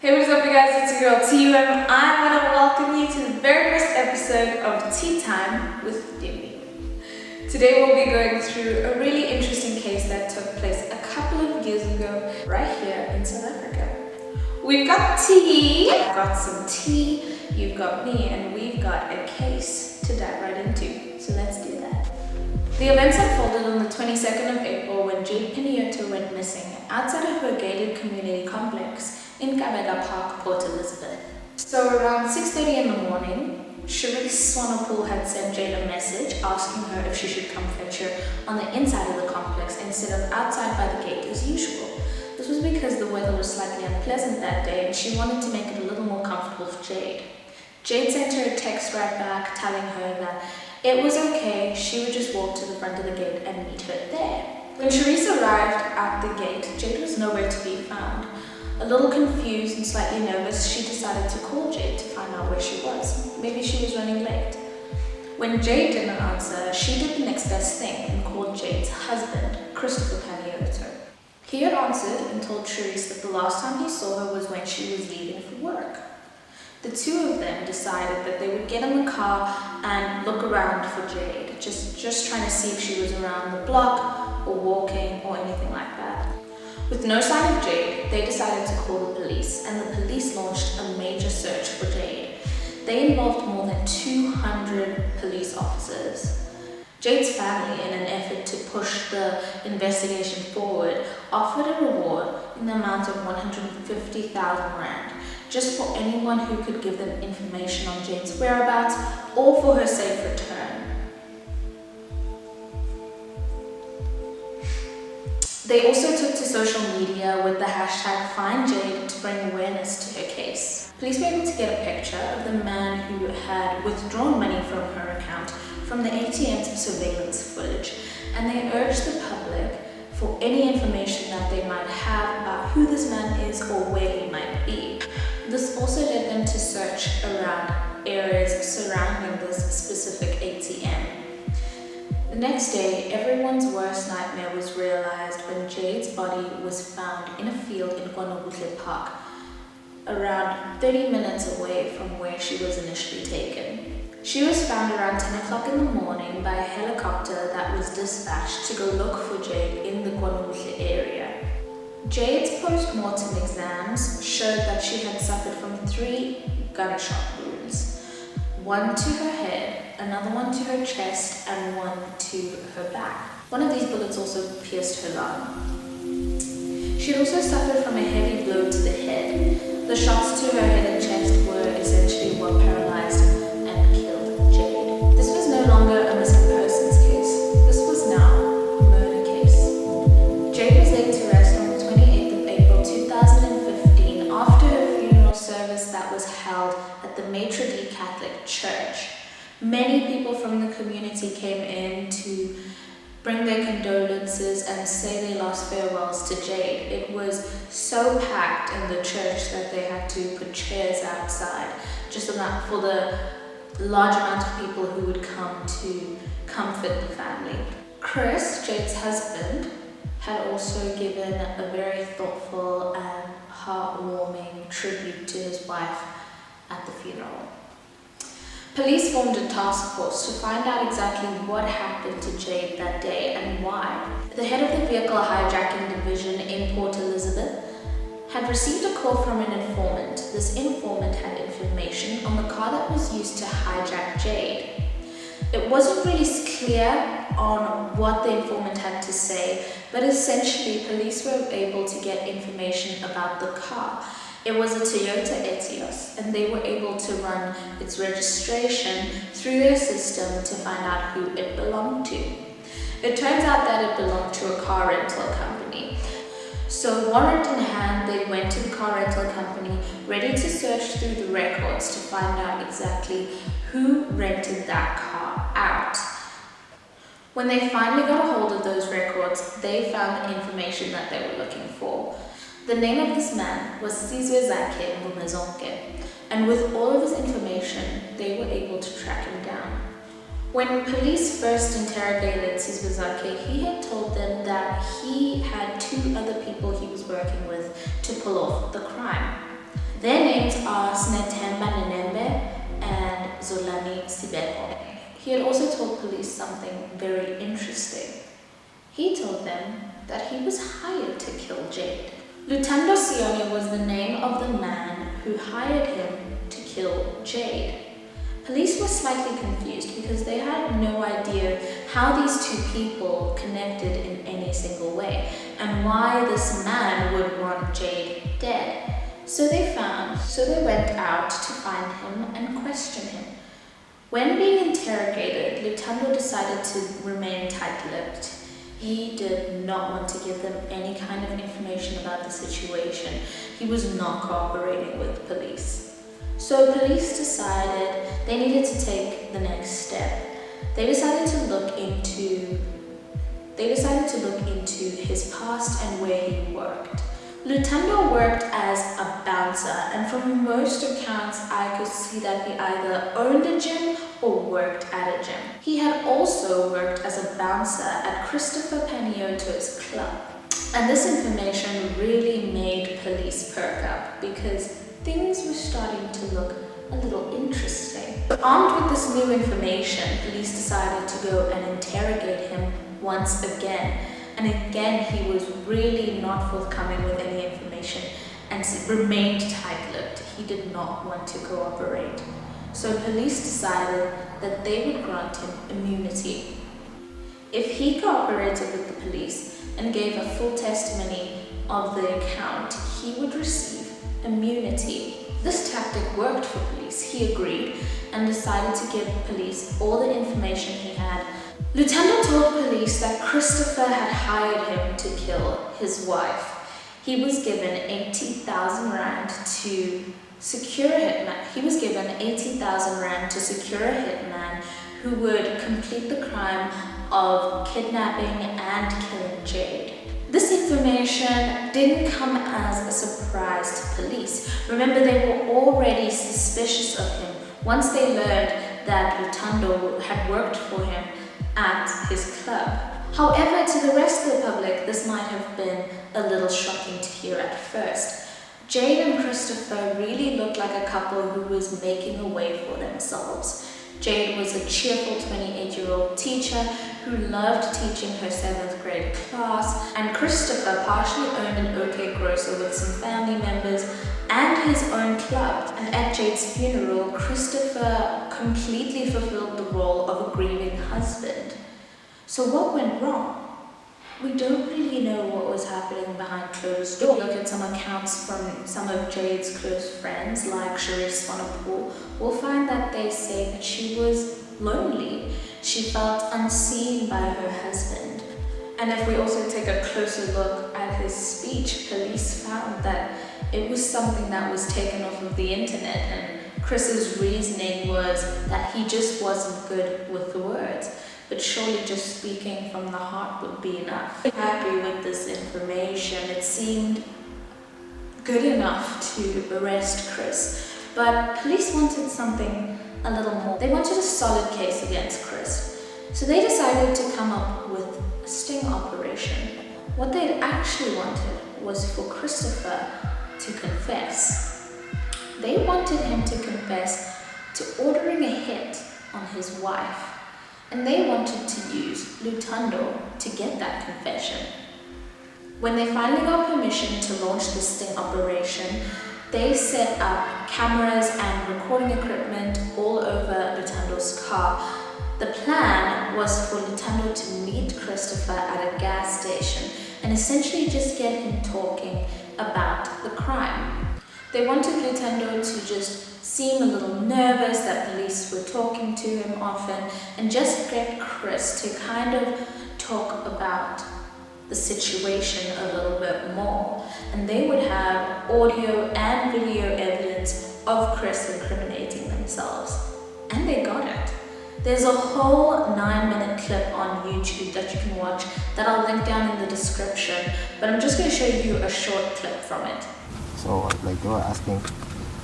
Hey, what is up you guys, it's your girl Tumi and I want to welcome you to the very first episode of Tea Time with Tumi. Today we'll be going through a really interesting case that took place a couple of years ago right here in South Africa. We've got tea, I've got some tea, you've got me, and we've got a case to dive right into. So let's do that. The events unfolded on the 22nd of April when Jayde Panayiotou went missing outside of her gated community complex in Kabega Park, Port Elizabeth. So around 6:30 in the morning, Sharice Swanepoel had sent Jayde a message asking her if she should come fetch her on the inside of the complex instead of outside by the gate as usual. This was because the weather was slightly unpleasant that day and she wanted to make it a little more comfortable for Jayde. Jayde sent her a text right back telling her that it was okay, she would just walk to the front of the gate and meet her there. When Sharice arrived at the gate, Jayde was nowhere to be found. A little confused and slightly nervous, she decided to call Jayde to find out where she was. Maybe she was running late. When Jayde didn't answer, she did the next best thing and called Jayde's husband, Christopher Panayiotou. He had answered and told Sharice that the last time he saw her was when she was leaving for work. The two of them decided that they would get in the car and look around for Jayde, just trying to see if she was around the block or walking or anything like that. With no sign of Jayde, they decided to call the police, and the police launched a major search for Jayde. They involved more than 200 police officers. Jayde's family, in an effort to push the investigation forward, offered a reward in the amount of 150,000 rand, just for anyone who could give them information on Jayde's whereabouts or for her safe return. They also took to social media with the hashtag #FindJayde to bring awareness to her case. Police were able to get a picture of the man who had withdrawn money from her account from the ATM's surveillance footage, and they urged the public for any information that they might have about who this man is or where he might be. This also led them to search around areas surrounding this specific ATM. The next day, everyone's worst nightmare was realized when Jayde's body was found in a field in Panayiotou Park, around 30 minutes away from where she was initially taken. She was found around 10 o'clock in the morning by a helicopter that was dispatched to go look for Jayde in the Panayiotou area. Jayde's post-mortem exams showed that she had suffered from 3 gunshot wounds. One to her head, another one to her chest, and one to her back. One of these bullets also pierced her lung. She had also suffered from a heavy blow to the head. The shots to her head and chest were essentially what paralyzed and killed Jayde. This was no longer a missing persons case. This was now a murder case. Jayde was laid to rest on the 28th of April 2015 after her funeral service that was held at the Maitre d' Catholic Church. Many people from the community came in to bring their condolences and say they lost farewells to Jayde. It was so packed in the church that they had to put chairs outside just enough for the large amount of people who would come to comfort the family. Chris, Jayde's husband, had also given a very thoughtful and heartwarming tribute to his wife at the funeral. Police formed a task force to find out exactly what happened to Jayde that day and why. The head of the vehicle hijacking division in Port Elizabeth had received a call from an informant. This informant had information on the car that was used to hijack Jayde. It wasn't really clear on what the informant had to say, but essentially police were able to get information about the car. It was a Toyota Etios, and they were able to run its registration through their system to find out who it belonged to. It turns out that it belonged to a car rental company. So warrant in hand, they went to the car rental company, ready to search through the records to find out exactly who rented that car out. When they finally got a hold of those records, they found the information that they were looking for. The name of this man was Dankie, and with all of his information, they were able to track him down. When police first interrogated Dankie, he had told them that he had 2 other people he was working with to pull off the crime. Their names are Snetemba Nenembe and Zolani Sibeko. He had also told police something very interesting. He told them that he was hired to kill Jayde. Lutando Sione was the name of the man who hired him to kill Jayde. Police were slightly confused because they had no idea how these two people connected in any single way and why this man would want Jayde dead. So they went out to find him and question him. When being interrogated, Lutando decided to remain tight-lipped. He did not want to give them any kind of information about the situation. He was not cooperating with police. So police decided they needed to take the next step. They decided to look into his past and where he worked. Lutando worked as a bouncer, and from most accounts I could see that he either owned a gym or worked at a gym. He had also worked as a bouncer at Christopher Panayiotou's club. And this information really made police perk up because things were starting to look a little interesting. Armed with this new information, police decided to go and interrogate him once again. And again, he was really not forthcoming with any information and remained tight-lipped. He did not want to cooperate. So police decided that they would grant him immunity. If he cooperated with the police and gave a full testimony of the account, he would receive immunity. This tactic worked for police. He agreed and decided to give police all the information he had. Lutando told police that Christopher had hired him to kill his wife. He was given 80,000 rand to secure a hitman. He was given 80,000 rand to secure a hitman who would complete the crime of kidnapping and killing Jayde. This information didn't come as a surprise to police. Remember, they were already suspicious of him once they learned that Lutando had worked for him at his club. However, to the rest of the public, this might have been a little shocking to hear at first. Jayde and Christopher really looked like a couple who was making a way for themselves. Jayde was a cheerful 28-year-old teacher who loved teaching her 7th grade class, and Christopher partially owned an OK grocer with some family members and his own club. And at Jayde's funeral, Christopher completely fulfilled the role of a grieving husband. So what went wrong? We don't really know what was happening behind closed doors. Look at some accounts from some of Jayde's close friends, like Sharice Swanepoel. We'll find that they say that she was lonely. She felt unseen by her husband. And if we also take a closer look at his speech, police found that it was something that was taken off of the internet, and Chris's reasoning was that he just wasn't good with the words. But surely just speaking from the heart would be enough. Happy with this information, it seemed good enough to arrest Chris. But police wanted something a little more. They wanted a solid case against Chris. So they decided to come up with a sting operation. What they actually wanted was for Christopher to confess. They wanted him to confess to ordering a hit on his wife. And they wanted to use Lutando to get that confession. When they finally got permission to launch the sting operation, they set up cameras and recording equipment all over Lutando's car. The plan was for Lutando to meet Christopher at a gas station and essentially just get him talking about the crime. They wanted Lutando to just seem a little nervous that police were talking to him often, and just get Chris to kind of talk about the situation a little bit more. And they would have audio and video evidence of Chris incriminating themselves. And they got it. There's a whole 9-minute clip on YouTube that you can watch that I'll link down in the description, but I'm just going to show you a short clip from it. So like they were asking,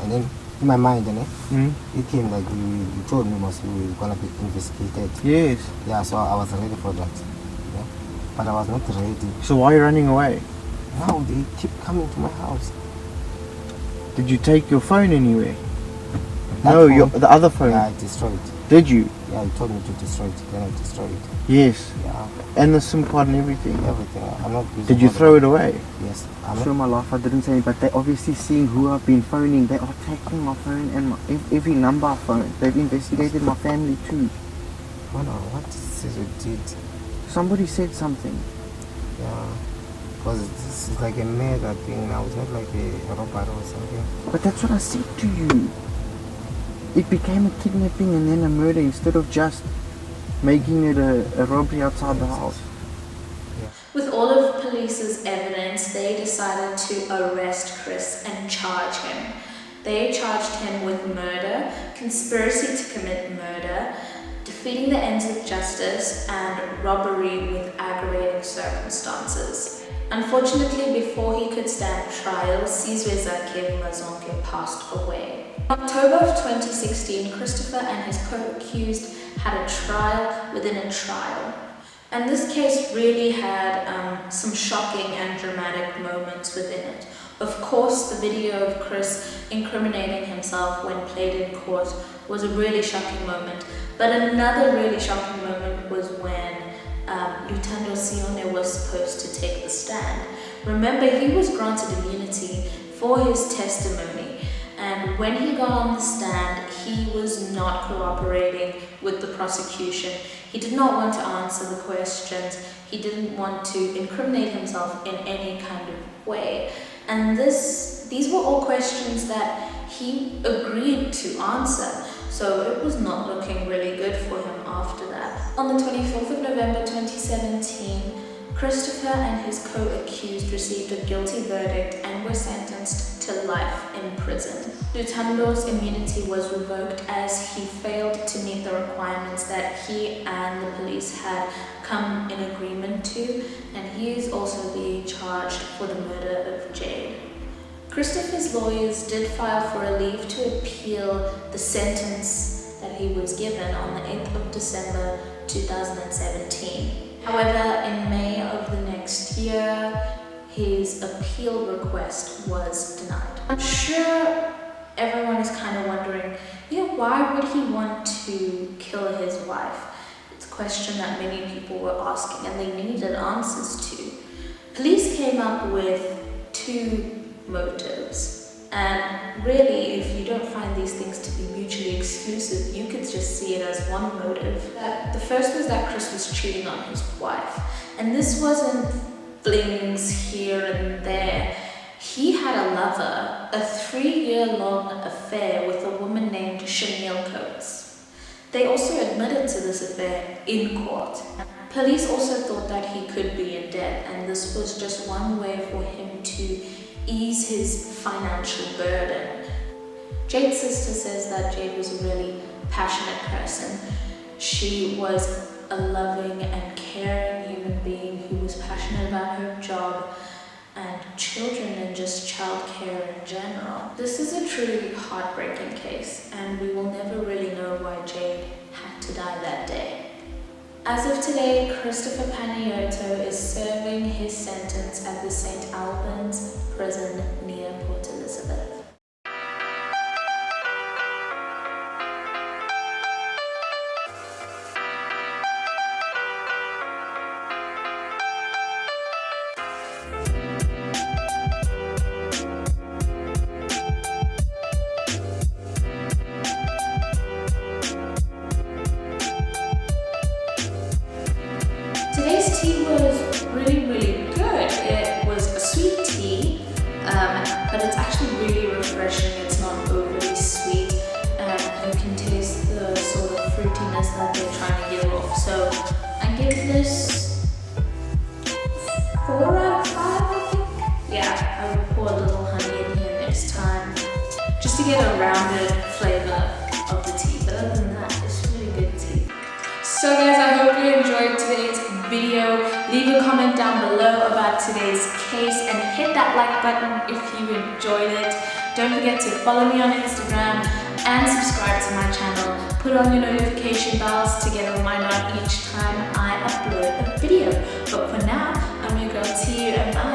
and then in my mind, it came like you told me must we were gonna be investigated. Yes. Yeah, so I was ready for that. Yeah. But I was not ready. So why are you running away? Now they keep coming to my house. Did you take your phone anywhere? No, the other phone. Yeah, I destroyed it. Did you? Yeah, he told me to destroy it. Then I destroyed it. Yes. Yeah. And the SIM card and everything. Everything. I'm not using. Did you throw it away? Yes. Sure, my life, I didn't say anything, but they're obviously seeing who I've been phoning. They are tracking my phone and every number I phoned. They've investigated my family too. Oh no, what is it did? Somebody said something. Yeah. Because it's like a murder thing now. It's not like a robbery or something. But that's what I said to you. It became a kidnapping and then a murder instead of just making it a robbery outside the house. Yeah. With all of police's evidence, they decided to arrest Chris and charge him. They charged him with murder, conspiracy to commit murder, defeating the ends of justice, and robbery with aggravating circumstances. Unfortunately, before he could stand trial, Sizwe Zakev Mazonke passed away. In October of 2016, Christopher and his co-accused had a trial within a trial. And this case really had some shocking and dramatic moments within it. Of course, the video of Chris incriminating himself when played in court was a really shocking moment. But another really shocking moment was when Lutando Sione was supposed to take the stand. Remember, he was granted immunity for his testimony. And when he got on the stand, he was not cooperating with the prosecution. He did not want to answer the questions. He didn't want to incriminate himself in any kind of way. And these were all questions that he agreed to answer. So it was not looking really good for him after that. On the 24th of November 2017, Christopher and his co-accused received a guilty verdict and were sentenced to life in prison. Lutando's immunity was revoked as he failed to meet the requirements that he and the police had come in agreement to, and he is also being charged for the murder of Jayde. Christopher's lawyers did file for a leave to appeal the sentence that he was given on the 8th of December 2017. However, in May of the next year, his appeal request was denied. I'm sure everyone is kind of wondering, why would he want to kill his wife? It's a question that many people were asking and they needed answers to. Police came up with two motives. And really, if you don't find these things to be mutually exclusive, you could just see it as one motive. The first was that Chris was cheating on his wife. And this wasn't flings here and there. He had a lover, a 3-year-long affair with a woman named Chanel Coates. They also admitted to this affair in court. Police also thought that he could be in debt, and this was just one way for him to ease his financial burden. Jayde's sister says that Jayde was a really passionate person. She was a loving and caring human being who was passionate about her job and children and just childcare in general. This is a truly heartbreaking case, and we will never really know why Jayde had to die that day. As of today, Christopher Panayiotou is serving his sentence at the St. Albans prison near Port Elizabeth. Today's tea was really, really good. It was a sweet tea, but it's actually really refreshing. It's not overly sweet, and you can taste the sort of fruitiness that they're trying to give off. So I give this 4 out of 5, I think. Yeah, I would pour a little honey in here next time, just to get a rounded flavor of the tea. But other than that, it's really good tea. So guys, I hope you enjoyed today's video. Leave a comment down below about today's case and hit that like button if you enjoyed it. Don't forget to follow me on Instagram and subscribe to my channel. Put on your notification bells to get a reminder each time I upload a video. But for now, I'm your girl T, and bye.